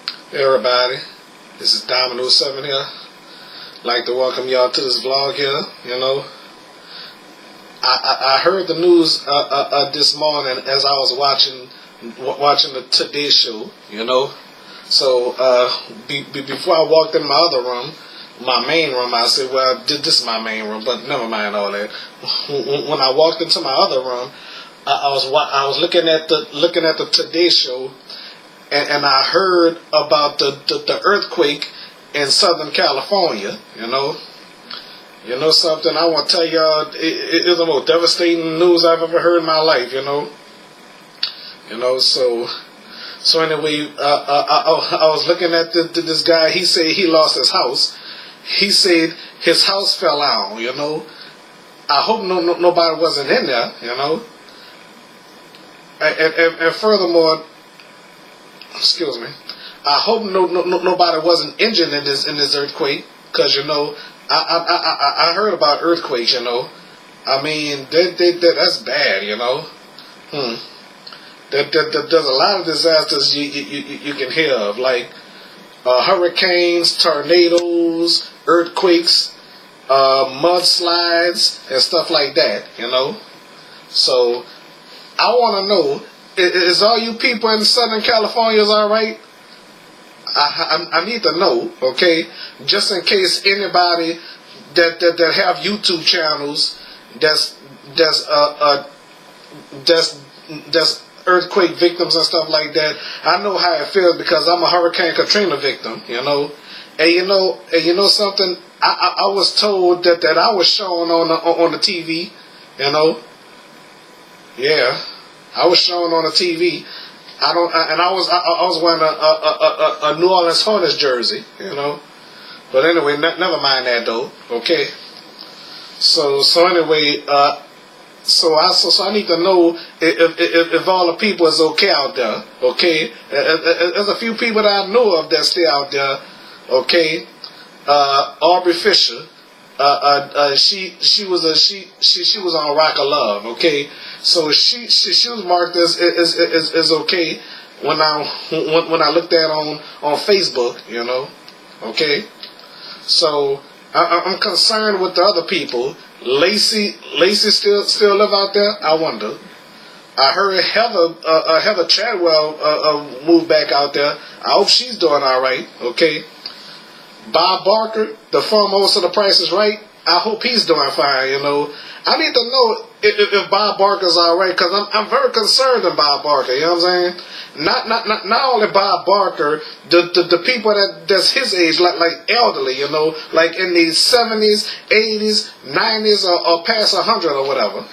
Hey everybody, this is Dominoes 7 here. Like to welcome y'all to this vlog here. I heard the news this morning as I was watching the Today Show. So before I walked in my other room, my main room, I said, well, this is my main room, but never mind all that. When I walked into my other room, I was looking at the Today Show. And I heard about the earthquake in Southern California. Something I want to tell y'all. It is the most devastating news I've ever heard in my life. So anyway, I was looking at this guy. He said he lost his house. He said his house fell out. I hope nobody wasn't in there. And furthermore. Excuse me. I hope nobody wasn't injured in this earthquake, because I heard about earthquakes. I mean that's bad. There's a lot of disasters you can hear of, like hurricanes, tornadoes, earthquakes, mudslides, and stuff like that. So I want to know. Is all you people in Southern California all right? I need to know, okay? Just in case anybody that have YouTube channels that's earthquake victims and stuff like that. I know how it feels because I'm a Hurricane Katrina victim, And you know something? I was told that I was shown on the TV, Yeah. I was shown on the TV. I was wearing a New Orleans Hornets jersey, But anyway, never mind that though. Okay. So anyway, so I need to know if all the people is okay out there. Okay. There's a few people that I know of that stay out there. Okay. Aubrey Fisher. She was on Rock of Love, okay. So she was marked as okay when I looked at on Facebook, okay. So I'm concerned with the other people. Lacey still live out there? I wonder. I heard Heather Chadwell moved back out there. I hope she's doing all right, okay. Bob Barker, the former host of The Price is Right, I hope he's doing fine, I need to know if Bob Barker's all right, because I'm very concerned in Bob Barker, you know what I'm saying? Not only Bob Barker, the people that's his age, like elderly, like in the 70s, 80s, 90s, or past 100 or whatever,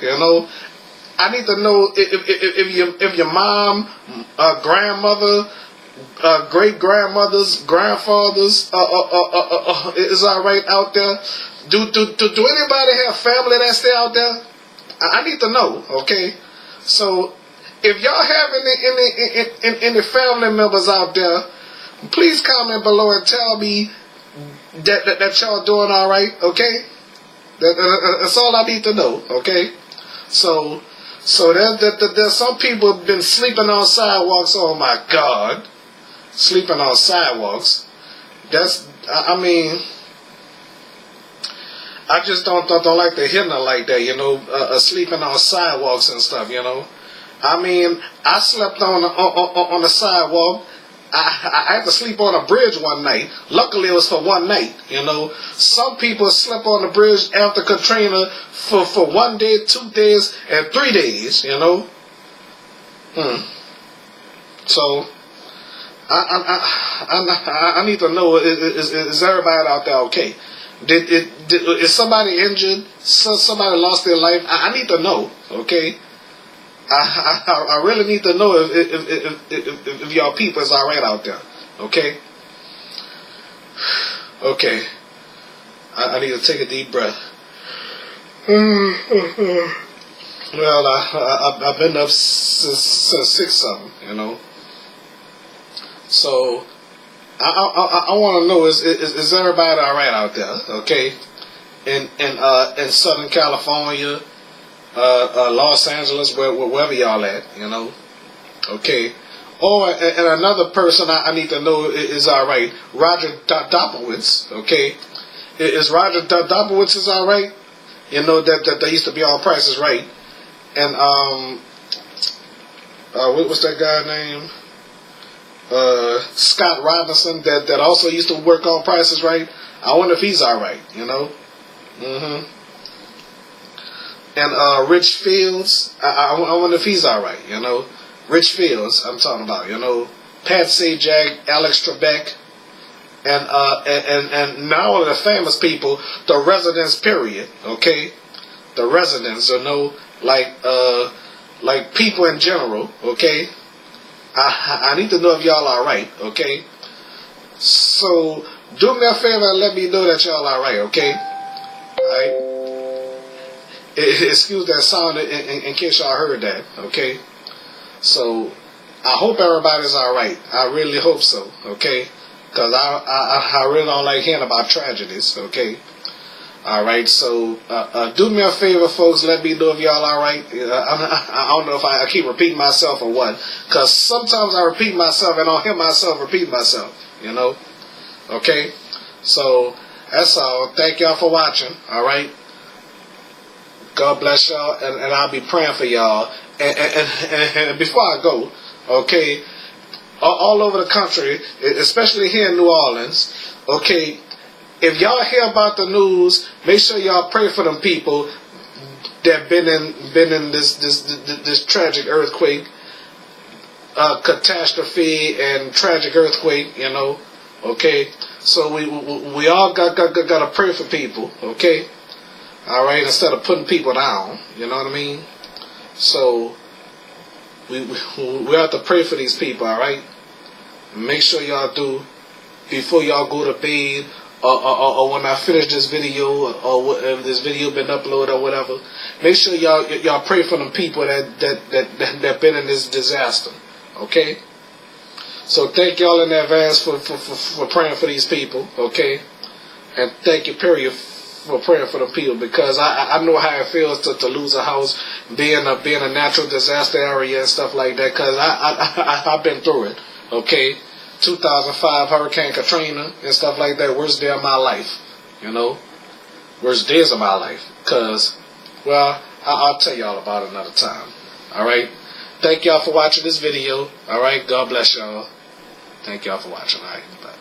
I need to know if your mom, grandmother, great grandmothers, grandfathers is all right out there. Do anybody have family that stay out there? I need to know. Okay, so if y'all have any family members out there, please comment below and tell me that y'all doing all right. Okay, that's all I need to know. Okay, so there's some people have been sleeping on sidewalks. Oh my God. Sleeping on sidewalks. I mean, I just don't like to hear nothing like that, sleeping on sidewalks and stuff, I mean, I slept on the sidewalk. I had to sleep on a bridge one night. Luckily, it was for one night, Some people slept on the bridge after Katrina for 1 day, 2 days, and 3 days, So I need to know, is everybody out there okay? Is somebody injured? Somebody lost their life? I need to know, okay? I really need to know if y'all people is all right out there, okay? Okay. I need to take a deep breath. Well, I've been up since 6-something, So I want to know is everybody all right out there? Okay, in Southern California, Los Angeles, wherever y'all at, Okay, Oh, and another person I need to know is all right. Roger Dobowitz. Okay, is Roger Dobowitz is all right? You know that they used to be on Price is Right, and what's that guy name? Scott Robinson that also used to work on Price is Right. I wonder if he's all right. You know. And Rich Fields, I wonder if he's all right. You know, Rich Fields, I'm talking about. You know, Pat Sajak, Alex Trebek, and not only the famous people, the residents. Period. Okay, the residents. You know, like people in general. Okay, I need to know if y'all all right. Okay, so do me a favor and let me know that y'all all right. Okay, all right. Excuse that sound in case y'all heard that, okay? So, I hope everybody's alright. I really hope so, okay? Because I really don't like hearing about tragedies, okay? Alright, so do me a favor, folks. Let me know if y'all alright. I don't know if I keep repeating myself or what. Because sometimes I repeat myself and I don't hear myself repeat myself, you know? Okay? So, that's all. Thank y'all for watching, alright? God bless y'all, and I'll be praying for y'all. And before I go, okay, all over the country, especially here in New Orleans, okay, if y'all hear about the news, make sure y'all pray for them people that been in this tragic earthquake, catastrophe and tragic earthquake, you know, okay. So we all got to pray for people, okay. All right, instead of putting people down, you know what I mean? So we have to pray for these people, all right? Make sure y'all do before y'all go to bed, or when I finish this video, or if this video been uploaded or whatever. Make sure y'all pray for them people that been in this disaster, okay? So thank y'all in advance for praying for these people, okay? And thank you, period, for praying for the people, because I know how it feels to lose a house, being a natural disaster area and stuff like that, because I've been through it, okay? 2005 Hurricane Katrina and stuff like that, worst day of my life, you know? Worst days of my life, because, well, I'll tell y'all about it another time, alright? Thank y'all for watching this video, alright? God bless y'all. Thank y'all for watching, alright? Bye.